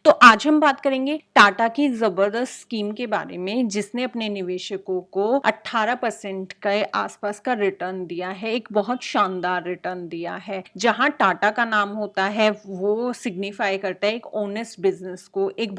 तो आज हम बात करेंगे टाटा की जबरदस्त स्कीम के बारे में, जिसने अपने निवेशकों को 18% के आसपास का रिटर्न दिया है। एक बहुत शानदार रिटर्न दिया है। जहां टाटा का नाम होता है वो सिग्निफाई करता है एक ऑनेस्ट बिजनेस को, एक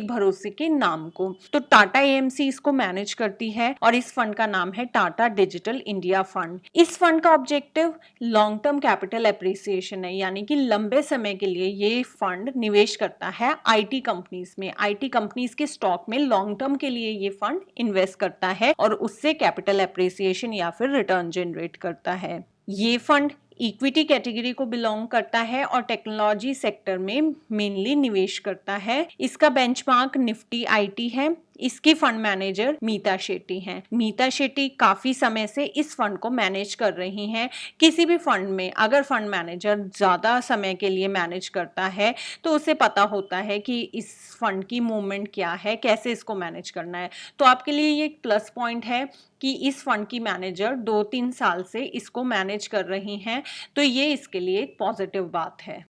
भरोसे के नाम को। तो टाटा एएमसी इसको मैनेज करती है और इस फंड का नाम है टाटा डिजिटल इंडिया फंड। इस फंड का objective long term capital appreciation है, यानी कि लंबे समय के लिए ये फंड निवेश करता है आईटी कंपनीज में। आईटी कंपनीज के स्टॉक में लॉन्ग टर्म के लिए ये फंड इन्वेस्ट करता है और उससे कैपिटल एप्रिसिएशन या फिर रिटर्न जनरेट करता है। ये फंड इक्विटी कैटेगरी को बिलोंग करता है और टेक्नोलॉजी सेक्टर में मेनली निवेश करता है। इसका बेंचमार्क निफ्टी आईटी है। इसकी फंड मैनेजर मीता शेट्टी हैं। मीता शेट्टी काफी समय से इस फंड को मैनेज कर रही हैं। किसी भी फंड में अगर फंड मैनेजर ज्यादा समय के लिए मैनेज करता है तो उसे पता होता है कि इस फंड की मूवमेंट क्या है, कैसे इसको मैनेज करना है। तो आपके लिए ये एक प्लस पॉइंट है कि इस फंड की मैनेजर 2-3 साल से इसको मैनेज कर रही हैं, तो ये इसके लिए एक पॉजिटिव बात है।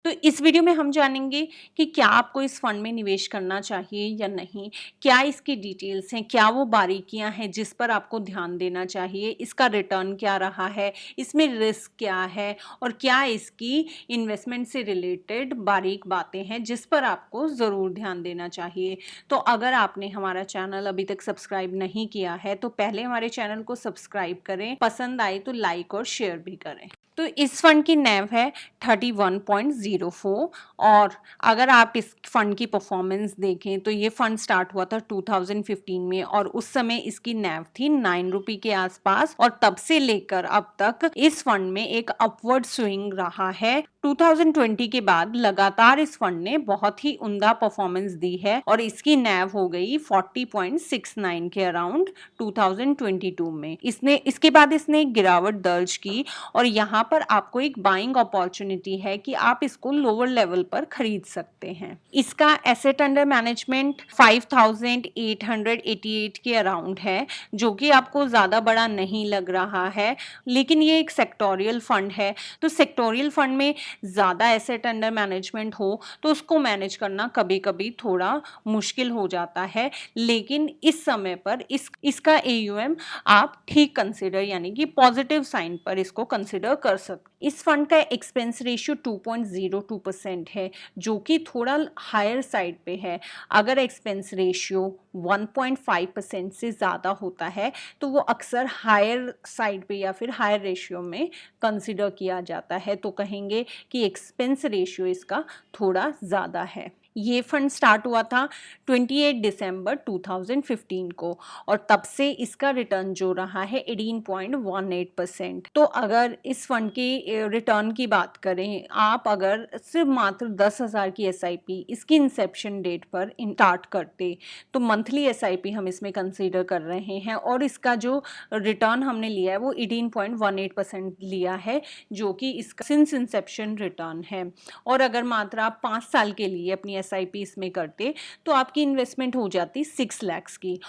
तो इस वीडियो में हम जानेंगे कि क्या आपको इस फंड में निवेश करना चाहिए या नहीं, क्या इसकी डिटेल्स हैं, क्या वो बारीकियां हैं जिस पर आपको ध्यान देना चाहिए, इसका रिटर्न क्या रहा है, इसमें रिस्क क्या है और क्या इसकी इन्वेस्टमेंट से रिलेटेड बारीक बातें हैं जिस पर आपको ज़रूर ध्यान देना चाहिए। तो अगर आपने हमारा चैनल अभी तक सब्सक्राइब नहीं किया है तो पहले हमारे चैनल को सब्सक्राइब करें, पसंद आए तो लाइक और शेयर भी करें। तो इस फंड की NAV है 31.04 और अगर आप इस फंड की परफॉर्मेंस देखें तो ये फंड स्टार्ट हुआ था 2015 में और उस समय इसकी NAV थी 9 रुपये के आसपास और तब से लेकर अब तक इस फंड में एक अपवर्ड स्विंग रहा है। 2020 के बाद लगातार इस फंड ने बहुत ही उम्दा परफॉर्मेंस दी है और इसकी NAV हो गई 40.69 के अराउंड 2022 में। इसके बाद इसने एक गिरावट दर्ज की और यहाँ पर आपको एक बाइंग अपॉर्चुनिटी है कि आप इसको लोअर लेवल पर खरीद सकते हैं। इसका एसेट अंडर मैनेजमेंट 5888 के अराउंड है, जो कि आपको ज्यादा बड़ा नहीं लग रहा है, लेकिन ये एक सेक्टोरियल फंड है। तो सेक्टोरियल फंड में ज्यादा एसेट अंडर मैनेजमेंट हो तो उसको मैनेज करना कभी कभी थोड़ा मुश्किल हो जाता है, लेकिन इस समय पर इसका AUM आप ठीक कंसिडर यानी कि पॉजिटिव साइन पर इसको कंसिडर कर सकते। इस फंड का एक्सपेंस रेशियो 2.02% है, जो कि थोड़ा हायर साइड पे है। अगर एक्सपेंस रेशियो 1.5% से ज़्यादा होता है तो वो अक्सर हायर साइड पे या फिर हायर रेशियो में कंसिडर किया जाता है। तो कहेंगे कि एक्सपेंस रेशियो इसका थोड़ा ज़्यादा है। ये फंड स्टार्ट हुआ था 28 दिसंबर 2015 को और तब से इसका रिटर्न जो रहा है 18.18%। तो अगर इस फंड की रिटर्न की बात करें, आप अगर सिर्फ मात्र 10,000 की SIP इसकी इंसेप्शन डेट पर स्टार्ट करते तो मंथली SIP हम इसमें कंसीडर कर रहे हैं और इसका जो रिटर्न हमने लिया है वो 18.18% लिया है, जो कि इसका सिंस इंसेप्शन रिटर्न है। और अगर मात्र आप 5 साल के लिए अपनी SIP इसमें करते तो आपकी इन्वेस्टमेंट हो जाती 6 लाख की।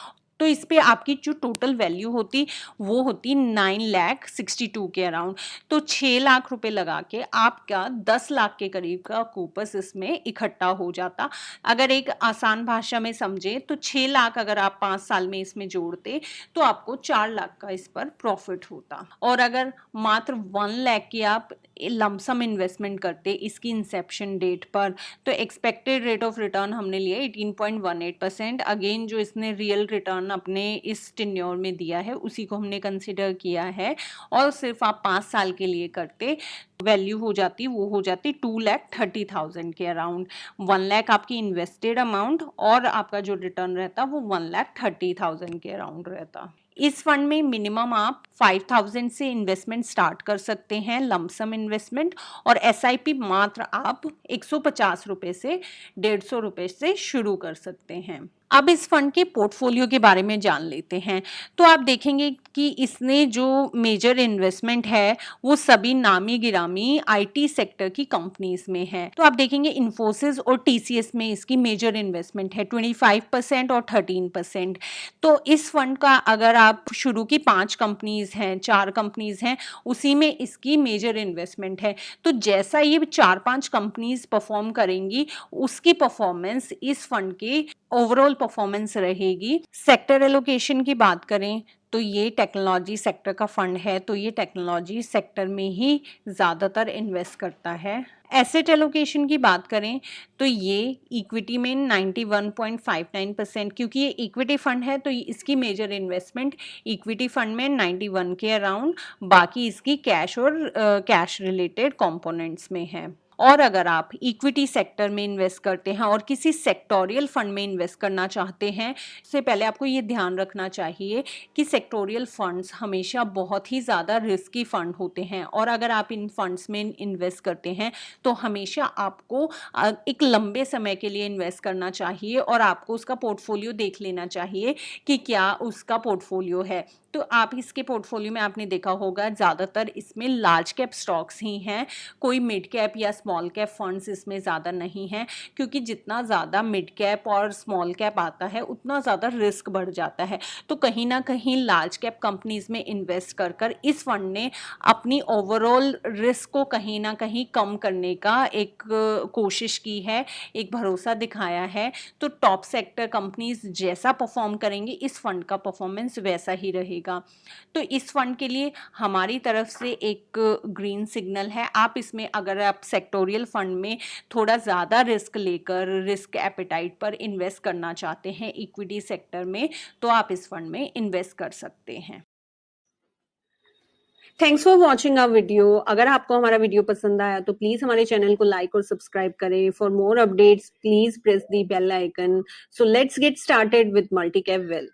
तो इस पे आपकी जो टोटल वैल्यू होती वो होती 9,62 के अराउंड। तो 6 लाख रुपए लगा के आपका 10 लाख के करीब का कूपस इसमें इकट्ठा हो जाता। अगर एक आसान भाषा में समझे तो 6 लाख अगर आप 5 साल में इसमें जोड़ते तो आपको 4 लाख का इस पर प्रॉफिट होता। और अगर मात्र 1 लाख की आप लमसम इन्वेस्टमेंट करते इसकी इंसेप्शन डेट पर तो एक्सपेक्टेड रेट ऑफ रिटर्न हमने लिया 18.18%। अगेन जो इसने रियल रिटर्न अपने इस टेन्योर में दिया है उसी को हमने कंसिडर किया है और सिर्फ आप 5 साल के लिए करते वैल्यू हो जाती 2,30,000 के अराउंड। 1 लाख आपकी इन्वेस्टेड अमाउंट और आपका जो रिटर्न रहता वो 1,30,000 के अराउंड रहता। इस फंड में मिनिमम आप 5,000 से इन्वेस्टमेंट स्टार्ट कर सकते हैं, लमसम इन्वेस्टमेंट, और SIP मात्र आप 150 रुपये से 150 रुपये से शुरू कर सकते हैं। अब इस फंड के पोर्टफोलियो के बारे में जान लेते हैं। तो आप देखेंगे कि इसने जो मेजर इन्वेस्टमेंट है वो सभी नामी गिरामी आईटी सेक्टर की कंपनीज में है। तो आप देखेंगे इन्फोसिस और टीसीएस में इसकी मेजर इन्वेस्टमेंट है 25% और 13%। तो इस फंड का अगर आप शुरू की 5 कंपनीज हैं, 4 कंपनीज हैं, उसी में इसकी मेजर इन्वेस्टमेंट है। तो जैसा ये 4-5 कंपनीज परफॉर्म करेंगी उसकी परफॉर्मेंस इस फंड के ओवरऑल परफॉर्मेंस रहेगी। सेक्टर एलोकेशन की बात करें तो ये टेक्नोलॉजी सेक्टर का फंड है, तो ये टेक्नोलॉजी सेक्टर में ही ज़्यादातर इन्वेस्ट करता है। एसेट एलोकेशन की बात करें तो ये इक्विटी में 91.59%, क्योंकि ये इक्विटी फंड है तो इसकी मेजर इन्वेस्टमेंट इक्विटी फंड में 91 के अराउंड, बाकी इसकी कैश और कैश रिलेटेड कंपोनेंट्स में है। और अगर आप इक्विटी सेक्टर में इन्वेस्ट करते हैं और किसी सेक्टोरियल फंड में इन्वेस्ट करना चाहते हैं, इससे पहले आपको ये ध्यान रखना चाहिए कि सेक्टोरियल फंड्स हमेशा बहुत ही ज़्यादा रिस्की फंड होते हैं, और अगर आप इन फंड्स में इन्वेस्ट करते हैं तो हमेशा आपको एक लंबे समय के लिए इन्वेस्ट करना चाहिए और आपको उसका पोर्टफोलियो देख लेना चाहिए कि क्या उसका पोर्टफोलियो है। तो आप इसके पोर्टफोलियो में आपने देखा होगा ज़्यादातर इसमें लार्ज कैप स्टॉक्स ही हैं, कोई मिड कैप या स्मॉल कैप फंड्स इसमें ज़्यादा नहीं हैं, क्योंकि जितना ज़्यादा मिड कैप और स्मॉल कैप आता है उतना ज़्यादा रिस्क बढ़ जाता है। तो कहीं ना कहीं लार्ज कैप कंपनीज में इन्वेस्ट कर कर इस फंड ने अपनी ओवरऑल रिस्क को कहीं ना कहीं कम करने का एक कोशिश की है, एक भरोसा दिखाया है। तो टॉप सेक्टर कंपनीज जैसा परफॉर्म करेंगे इस फंड का परफॉर्मेंस वैसा ही रहेगा। तो इस फंड के लिए हमारी तरफ से एक ग्रीन सिग्नल है। आप इसमें अगर आप सेक्टोरियल फंड में थोड़ा ज़्यादा रिस्क लेकर रिस्क एपेटाइट पर इन्वेस्ट करना चाहते हैं इक्विटी सेक्टर में, तो आप इस फंड में इन्वेस्ट कर सकते हैं। Thanks for watching our video. अगर आपको हमारा वीडियो पसंद आया तो प्लीज हमारे चैनल को लाइक और सब्सक्राइब करें। For more updates please press the bell icon. So let's get started with multi cap wealth.